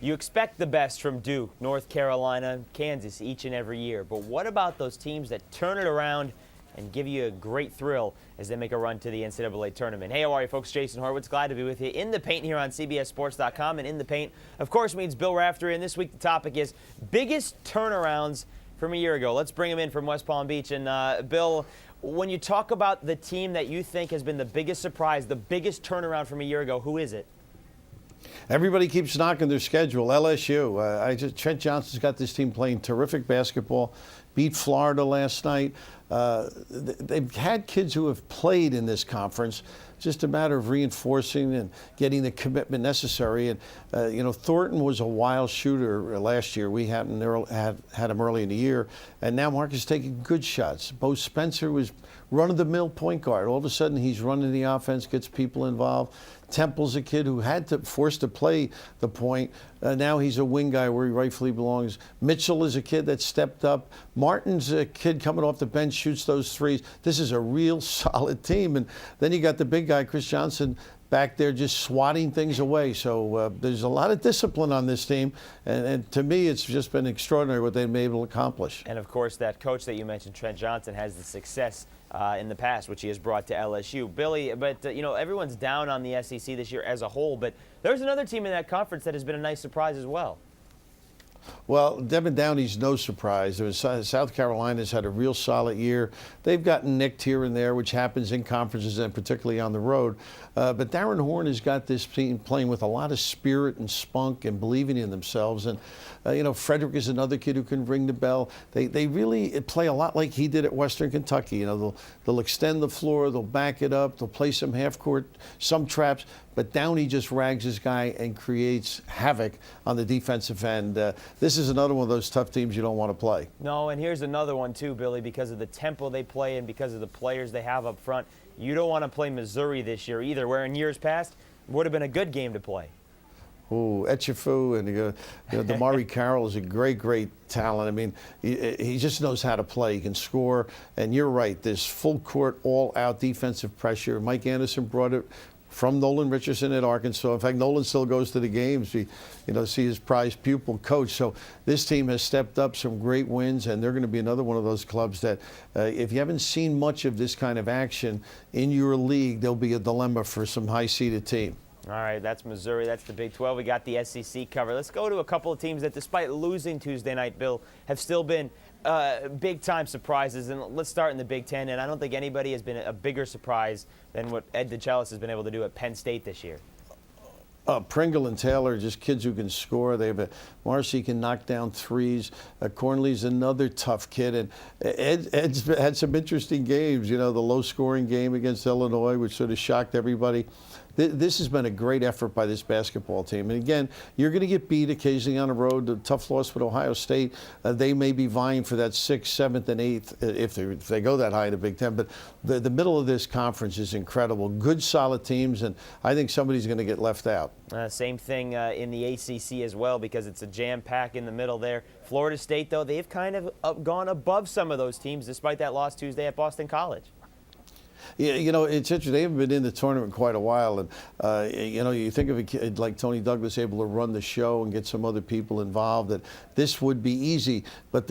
You expect the best from Duke, North Carolina, Kansas each and every year. But what about those teams that turn it around and give you a great thrill as they make a run to the NCAA tournament? Hey, how are you, folks? Jason Horowitz, glad to be with you. In the Paint here on CBSSports.com. And In the Paint, of course, means Bill Raftery. And this week the topic is biggest turnarounds from a year ago. Let's bring him in from West Palm Beach. And Bill, when you talk about the team that you think has been the biggest surprise, the biggest turnaround from a year ago, who is it? Everybody keeps knocking their schedule. LSU. Trent Johnson's got this team playing terrific basketball. Beat Florida last night. They've had kids who have played in this conference. Just a matter of reinforcing and getting the commitment necessary. And Thornton was a wild shooter last year. We had him early in the year, and now Mark is taking good shots. Bo Spencer was run-of-the-mill point guard. All of a sudden, he's running the offense, gets people involved. Temple's a kid who had to force to play the point. Now he's a wing guy where he rightfully belongs. Mitchell is a kid that stepped up. Martin's a kid coming off the bench, shoots those threes. This is a real solid team. And then you got the big guy, Chris Johnson, back there just swatting things away. So there's a lot of discipline on this team. And to me, it's just been extraordinary what they've been able to accomplish. And, of course, that coach that you mentioned, Trent Johnson, has the success in the past, which he has brought to LSU. Billy, but, everyone's down on the SEC this year as a whole. But there's another team in that conference that has been a nice surprise as well. Well, Devin Downey's no surprise. South Carolina's had a real solid year. They've gotten nicked here and there, which happens in conferences and particularly on the road. But Darren Horn has got this team playing with a lot of spirit and spunk and believing in themselves. And, Frederick is another kid who can ring the bell. They really play a lot like he did at Western Kentucky. They'll extend the floor, they'll back it up, they'll play some half court, some traps. But Downey just rags his guy and creates havoc on the defensive end. This is another one of those tough teams you don't want to play. No, and here's another one too, Billy, because of the tempo they play and because of the players they have up front. You don't want to play Missouri this year either, where in years past would have been a good game to play. Oh, Etchefu and Damari Carroll is a great talent. I mean, he just knows how to play. He can score. And you're right, this full court, all-out defensive pressure. Mike Anderson brought it from Nolan Richardson at Arkansas. In fact, Nolan still goes to the games. See his prized pupil coach. So this team has stepped up, some great wins, and they're going to be another one of those clubs that if you haven't seen much of this kind of action in your league, there'll be a dilemma for some high-seeded team. All right, that's Missouri. That's the Big 12. We got the SEC covered. Let's go to a couple of teams that, despite losing Tuesday night, Bill, have still been big-time surprises. And let's start in the Big Ten. And I don't think anybody has been a bigger surprise than what Ed DeChellis has been able to do at Penn State this year. Pringle and Taylor, just kids who can score. They have Marcy can knock down threes. Cornley's another tough kid. And Ed's had some interesting games. The low-scoring game against Illinois, which sort of shocked everybody. This has been a great effort by this basketball team. And again, you're going to get beat occasionally on the road. The tough loss with Ohio State. They may be vying for that 6th, 7th, and 8th if they go that high in the Big Ten. But the middle of this conference is incredible. Good, solid teams, and I think somebody's going to get left out. Same thing in the ACC as well, because it's a jam pack in the middle there. Florida State, though, they've kind of gone above some of those teams despite that loss Tuesday at Boston College. Yeah, it's interesting. They haven't been in the tournament quite a while, and you think of a kid like Tony Douglas able to run the show and get some other people involved. That this would be easy, but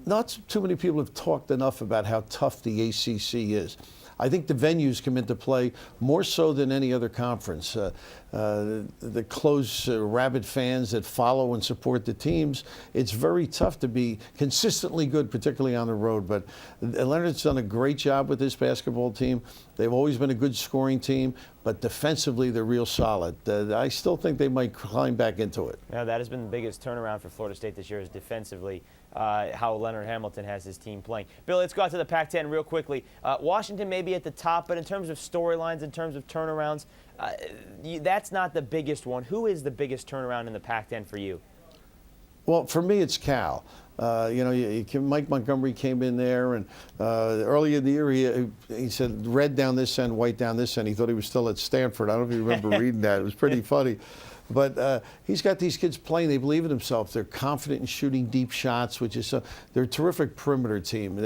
not too many people have talked enough about how tough the ACC is. I think the venues come into play more so than any other conference. The close, rabid fans that follow and support the teams, it's very tough to be consistently good, particularly on the road. But Leonard's done a great job with this basketball team. They've always been a good scoring team, but defensively they're real solid. I still think they might climb back into it. Yeah, that has been the biggest turnaround for Florida State this year, is defensively. How Leonard Hamilton has his team playing. Bill, let's go out to the Pac-10 real quickly. Washington may be at the top, but in terms of storylines, in terms of turnarounds, that's not the biggest one. Who is the biggest turnaround in the Pac-10 for you? Well, for me, it's Cal. Mike Montgomery came in there, and early in the year he said red down this end, white down this end. He thought he was still at Stanford. I don't know if you remember reading that. It was pretty funny. But he's got these kids playing. They believe in themselves. They're confident in shooting deep shots, which is they're a terrific perimeter team.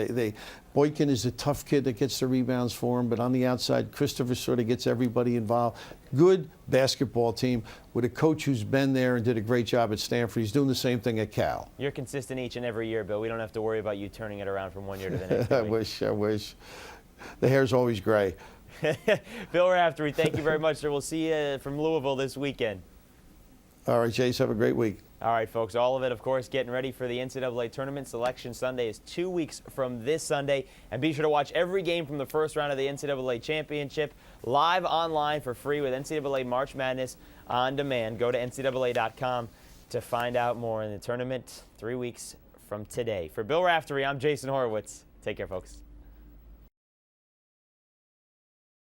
Boykin is a tough kid that gets the rebounds for him, but on the outside, Christopher sort of gets everybody involved. Good basketball team with a coach who's been there and did a great job at Stanford. He's doing the same thing at Cal. You're consistent each and every year, Bill. We don't have to worry about you turning it around from one year to the next. I wish. The hair's always gray. Bill Raftery, thank you very much, sir. We'll see you from Louisville this weekend. All right, Jace, have a great week. All right, folks, all of it, of course, getting ready for the NCAA Tournament. Selection Sunday is 2 weeks from this Sunday. And be sure to watch every game from the first round of the NCAA Championship live online for free with NCAA March Madness on demand. Go to ncaa.com to find out more in the tournament 3 weeks from today. For Bill Raftery, I'm Jason Horowitz. Take care, folks.